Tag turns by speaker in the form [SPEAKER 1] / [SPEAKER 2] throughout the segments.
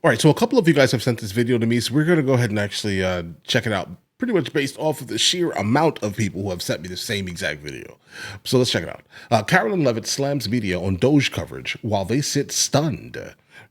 [SPEAKER 1] All right, so a couple of you guys have sent this video to me, so we're going to go ahead and actually check it out, pretty much based off of the sheer amount of people who have sent me the same exact video. So let's check it out. Karoline Leavitt slams media on DOGE coverage while they sit stunned.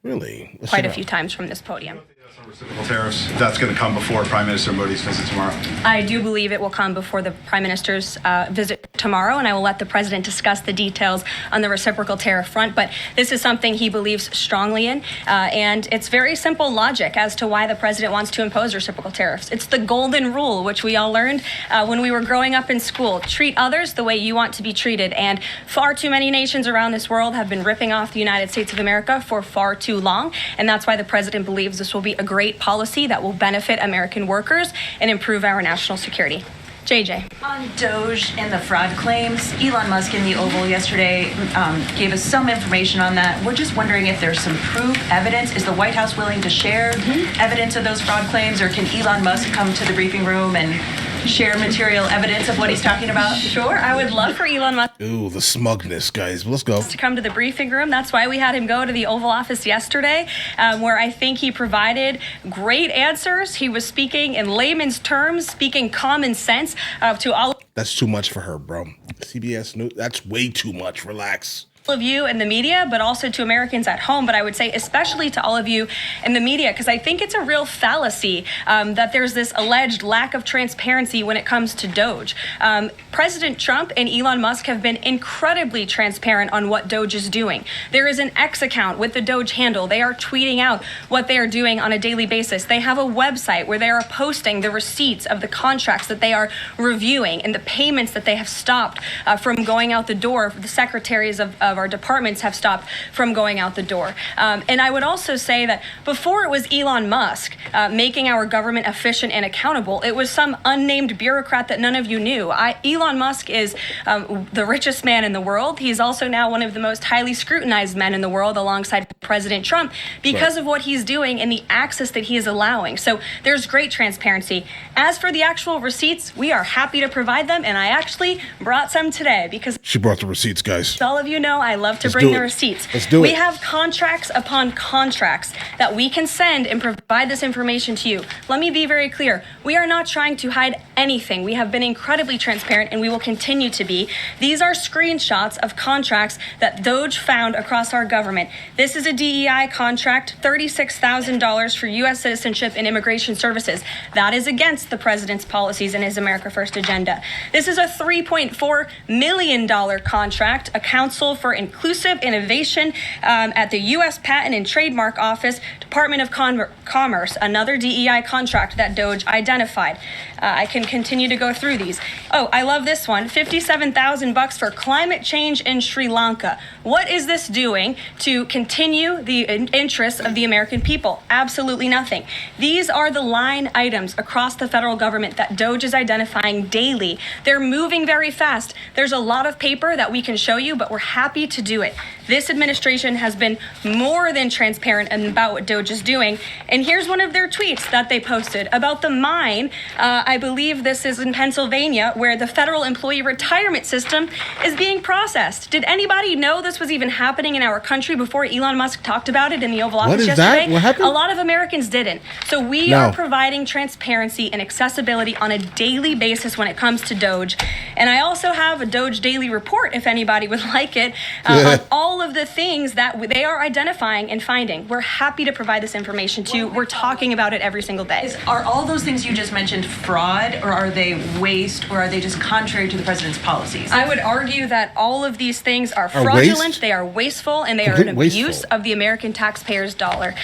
[SPEAKER 1] Really?
[SPEAKER 2] Quite a few times from this podium.
[SPEAKER 3] Reciprocal tariffs, that's going to come before Prime Minister Modi's visit tomorrow?
[SPEAKER 2] I do believe it will come before the Prime Minister's visit tomorrow, and I will let the President discuss the details on the reciprocal tariff front. But this is something he believes strongly in, and it's very simple logic as to why the President wants to impose reciprocal tariffs. It's the golden rule, which we all learned when we were growing up in school. Treat others the way you want to be treated, and far too many nations around this world have been ripping off the United States of America for far too long, and that's why the President believes this will be a great policy that will benefit American workers and improve our national security. JJ.
[SPEAKER 4] On DOGE and the fraud claims, Elon Musk in the Oval yesterday gave us some information on that. We're just wondering if there's some proof, evidence. Is the White House willing to share evidence of those fraud claims, or can Elon Musk come to the briefing room and share material evidence of what he's talking about?
[SPEAKER 2] Sure, I would love for Elon Musk
[SPEAKER 1] Ooh, the smugness, guys. Let's go.
[SPEAKER 2] to come to the briefing room. That's why we had him go to the Oval Office yesterday, where I think he provided great answers. He was speaking in layman's terms, speaking common sense to all
[SPEAKER 1] That's too much for her, bro. CBS News, that's way too much. Relax.
[SPEAKER 2] of you in the media, but also to Americans at home. But I would say especially to all of you in the media, because I think it's a real fallacy that there's this alleged lack of transparency when it comes to DOGE. President Trump and Elon Musk have been incredibly transparent on what DOGE is doing. There is an X account with the DOGE handle. They are tweeting out what they are doing on a daily basis. They have a website where they are posting the receipts of the contracts that they are reviewing and the payments that they have stopped from going out the door. The secretaries of our departments have stopped from going out the door. And I would also say that before it was Elon Musk making our government efficient and accountable, it was some unnamed bureaucrat that none of you knew. Elon Musk is the richest man in the world. He's also now one of the most highly scrutinized men in the world alongside President Trump because of what he's doing and the access that he is allowing. So there's great transparency. As for the actual receipts, we are happy to provide them, and I actually brought some today because
[SPEAKER 1] She brought the receipts, guys.
[SPEAKER 2] all of you know I love to
[SPEAKER 1] Let's
[SPEAKER 2] bring
[SPEAKER 1] do
[SPEAKER 2] the
[SPEAKER 1] it.
[SPEAKER 2] receipts.
[SPEAKER 1] Let's do
[SPEAKER 2] We
[SPEAKER 1] it.
[SPEAKER 2] have contracts upon contracts that we can send and provide this information to you. Let me be very clear. We are not trying to hide anything. We have been incredibly transparent, and we will continue to be. These are screenshots of contracts that DOGE found across our government. This is a DEI contract, $36,000 for U.S. citizenship and immigration services. That is against the president's policies and his America First agenda. This is a $3.4 million contract, a Council for Inclusive Innovation at the U.S. Patent and Trademark Office, Department of Commerce, another DEI contract that DOGE identified. I can continue to go through these. Oh, I love this one, $57,000 for climate change in Sri Lanka. What is this doing to continue the interests of the American people? Absolutely nothing. These are the line items across the federal government that DOGE is identifying daily. They're moving very fast. There's a lot of paper that we can show you, but we're happy to do it. This administration has been more than transparent about what DOGE is doing. And here's one of their tweets that they posted about the mine. I believe this is in Pennsylvania, where the federal employee retirement system is being processed. Did anybody know this was even happening in our country before Elon Musk talked about it in the Oval Office
[SPEAKER 1] is
[SPEAKER 2] yesterday?
[SPEAKER 1] that? What happened?
[SPEAKER 2] A lot of Americans didn't. So we
[SPEAKER 1] No.
[SPEAKER 2] are providing transparency and accessibility on a daily basis when it comes to DOGE. And I also have a DOGE daily report, if anybody would like it, on all of the things that they are identifying and finding. We're happy to provide this information to you. We're talking about it every single day.
[SPEAKER 4] Are all those things you just mentioned fraud, or are they waste, or are they just contrary to the president's policies?
[SPEAKER 2] I would argue that all of these things are
[SPEAKER 1] Are
[SPEAKER 2] fraudulent,
[SPEAKER 1] waste?
[SPEAKER 2] they are wasteful, and they are
[SPEAKER 1] Complete
[SPEAKER 2] an abuse
[SPEAKER 1] wasteful.
[SPEAKER 2] of the American taxpayer's dollar.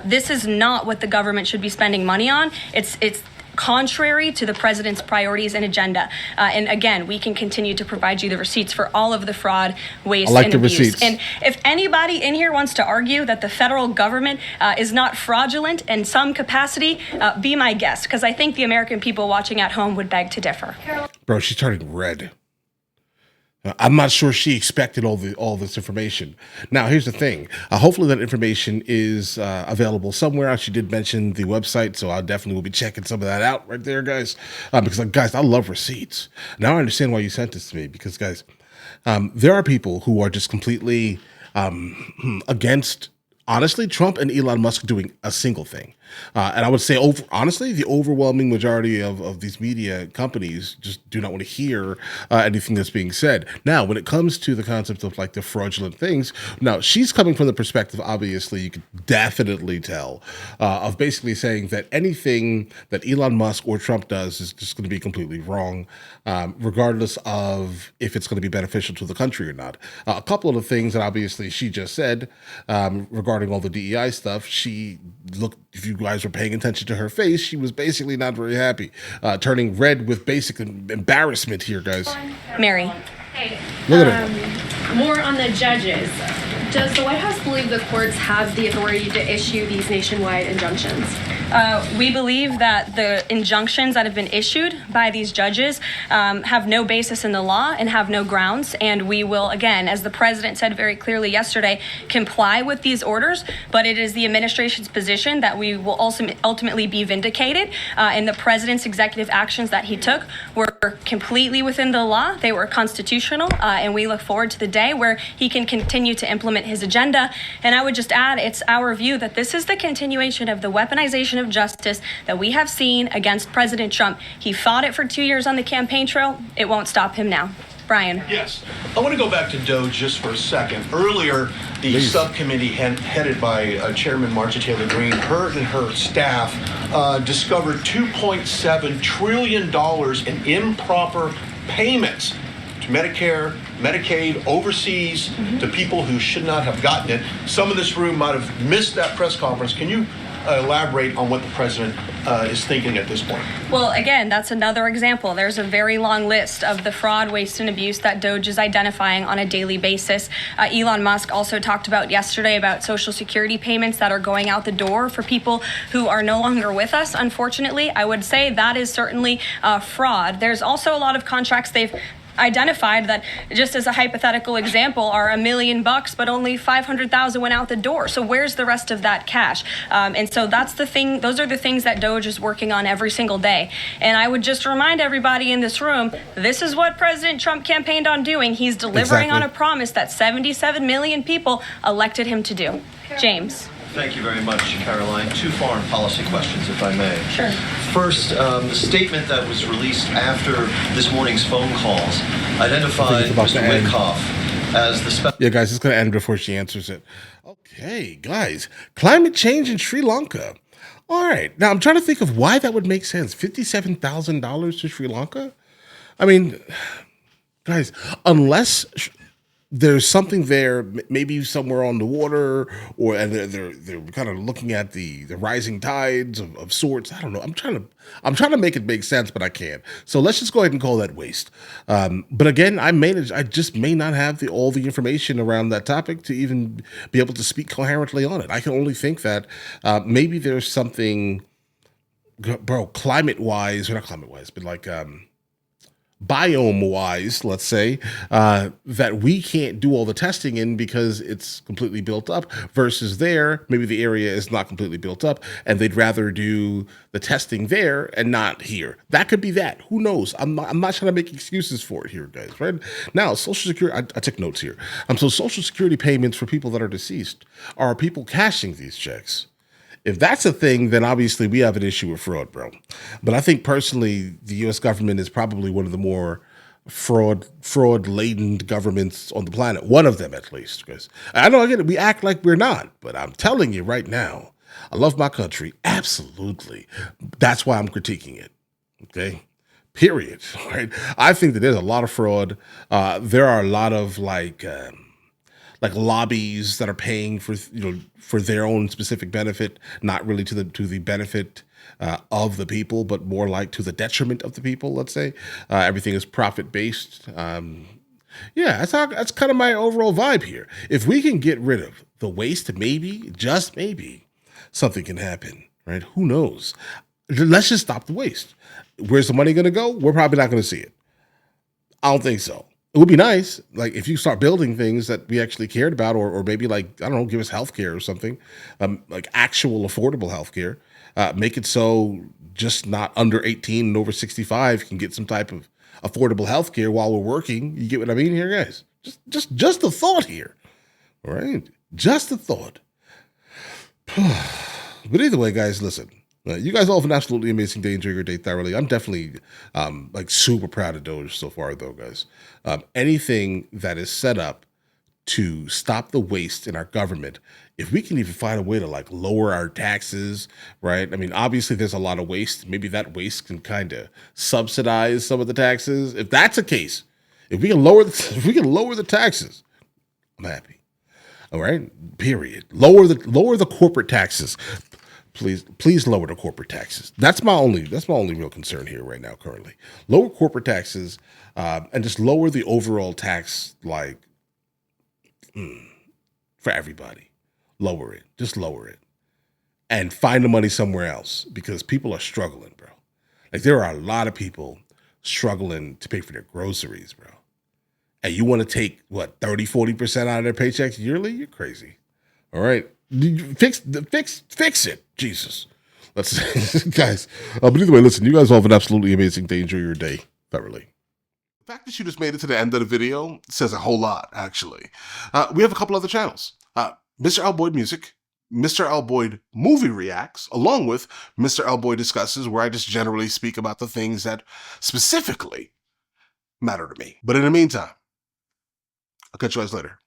[SPEAKER 2] This is not what the government should be spending money on. It's contrary to the president's priorities and agenda. And again, we can continue to provide you the receipts for all of the fraud, waste,
[SPEAKER 1] I like
[SPEAKER 2] and
[SPEAKER 1] the
[SPEAKER 2] abuse.
[SPEAKER 1] receipts.
[SPEAKER 2] And if anybody in here wants to argue that the federal government is not fraudulent in some capacity, be my guest, because I think the American people watching at home would beg to differ.
[SPEAKER 1] Bro, she's turning red. I'm not sure she expected all this information. Now, here's the thing. Hopefully that information is available somewhere. She did mention the website, so I definitely will be checking some of that out right there, guys. Because, guys, I love receipts. Now I understand why you sent this to me. Because, guys, there are people who are just completely against honestly, Trump and Elon Musk doing a single thing. And I would say, honestly, the overwhelming majority of these media companies just do not want to hear anything that's being said. Now, when it comes to the concept of like the fraudulent things, now she's coming from the perspective, obviously, you could definitely tell, of basically saying that anything that Elon Musk or Trump does is just going to be completely wrong, regardless of if it's going to be beneficial to the country or not. A couple of the things that obviously she just said regarding all the DEI stuff, she looked, if you guys were paying attention to her face, she was basically not very happy, turning red with basic embarrassment here, guys.
[SPEAKER 2] Mary.
[SPEAKER 5] Hey,
[SPEAKER 1] Look at her.
[SPEAKER 5] more on the judges. Does the White House believe the courts have the authority to issue these nationwide injunctions?
[SPEAKER 2] We believe that the injunctions that have been issued by these judges have no basis in the law and have no grounds. And we will, again, as the president said very clearly yesterday, comply with these orders. But it is the administration's position that we will also ultimately be vindicated. And the president's executive actions that he took were completely within the law. They were constitutional. And we look forward to the day where he can continue to implement his agenda. And I would just add, it's our view that this is the continuation of the weaponization of justice that we have seen against President Trump. He fought it for 2 years on the campaign trail. It won't stop him now. Brian.
[SPEAKER 6] Yes. I want to go back to DOGE just for a second. Earlier, the subcommittee headed by Chairman Marjorie Taylor Greene, her and her staff discovered $2.7 trillion in improper payments to Medicare, Medicaid, overseas, to people who should not have gotten it. Some of this room might have missed that press conference. Can you elaborate on what the president is thinking at this point?
[SPEAKER 2] Well, again, that's another example. There's a very long list of the fraud, waste, and abuse that DOGE is identifying on a daily basis. Elon Musk also talked about yesterday about Social Security payments that are going out the door for people who are no longer with us, unfortunately. I would say that is certainly fraud. There's also a lot of contracts they've identified that, just as a hypothetical example, are $1 million, but only 500,000 went out the door. So where's the rest of that cash? And so that's the thing. Those are the things that DOGE is working on every single day. And I would just remind everybody in this room, this is what President Trump campaigned on doing. He's delivering on a promise that 77 million people elected him to do. James.
[SPEAKER 7] Thank you very much, Karoline. Two foreign policy questions, if I may.
[SPEAKER 2] Sure.
[SPEAKER 7] First, the statement that was released after this morning's phone calls identified Mr. Witkoff as the
[SPEAKER 1] Yeah, guys, it's going to end before she answers it. Okay, guys, climate change in Sri Lanka. All right, now I'm trying to think of why that would make sense. $57,000 to Sri Lanka? I mean, guys, unless there's something there, maybe somewhere on the water, or and they're kind of looking at the rising tides of sorts. I don't know. I'm trying to make it make sense, but I can't. So let's just go ahead and call that waste. But again, I just may not have all the information around that topic to even be able to speak coherently on it. I can only think that maybe there's something, bro, climate-wise, or not climate-wise, but like biome-wise, let's say, that we can't do all the testing in because it's completely built up, versus there, maybe the area is not completely built up, and they'd rather do the testing there and not here. That could be that. Who knows? I'm not trying to make excuses for it here, guys, right? Now, Social Security, I took notes here. So Social Security payments for people that are deceased are people cashing these checks. If that's a thing, then obviously we have an issue with fraud, bro. But I think personally, the U.S. government is probably one of the more fraud-laden governments on the planet. One of them, at least. Because I know, again, we act like we're not. But I'm telling you right now, I love my country. Absolutely. That's why I'm critiquing it. Okay? Period. Right? I think that there's a lot of fraud. There are a lot of like lobbies that are paying for their own specific benefit, not really to the benefit of the people, but more like to the detriment of the people. Let's say everything is profit based. Yeah, that's kind of my overall vibe here. If we can get rid of the waste, maybe, just maybe, something can happen. Right? Who knows? Let's just stop the waste. Where's the money going to go? We're probably not going to see it. I don't think so. It would be nice, like, if you start building things that we actually cared about, or maybe, like, I don't know, give us healthcare or something, like actual affordable healthcare. Make it so just not under 18 and over 65 can get some type of affordable healthcare while we're working. You get what I mean here, guys? Just a thought here, all right? Just a thought. But either way, guys, listen. You guys all have an absolutely amazing day. Enjoy your day thoroughly. I'm definitely like super proud of Doge so far, though, guys. Anything that is set up to stop the waste in our government, if we can even find a way to like lower our taxes, right? I mean, obviously there's a lot of waste. Maybe that waste can kind of subsidize some of the taxes. If that's the case, if we can lower the taxes, I'm happy. All right. Period. Lower the corporate taxes. Please lower the corporate taxes. That's my only real concern here right now currently. Lower corporate taxes and just lower the overall tax like for everybody. Lower it. Just lower it. And find the money somewhere else because people are struggling, bro. Like there are a lot of people struggling to pay for their groceries, bro. And you want to take what 30-40% out of their paychecks yearly? You're crazy. All right. Fix it. Jesus. Let's guys. But either way, listen, you guys all have an absolutely amazing day. Enjoy your day thoroughly. The fact that you just made it to the end of the video says a whole lot, actually. We have a couple other channels. MrLboyd Music, MrLboyd Movie Reacts, along with MrLboyd Discusses, where I just generally speak about the things that specifically matter to me. But in the meantime, I'll catch you guys later.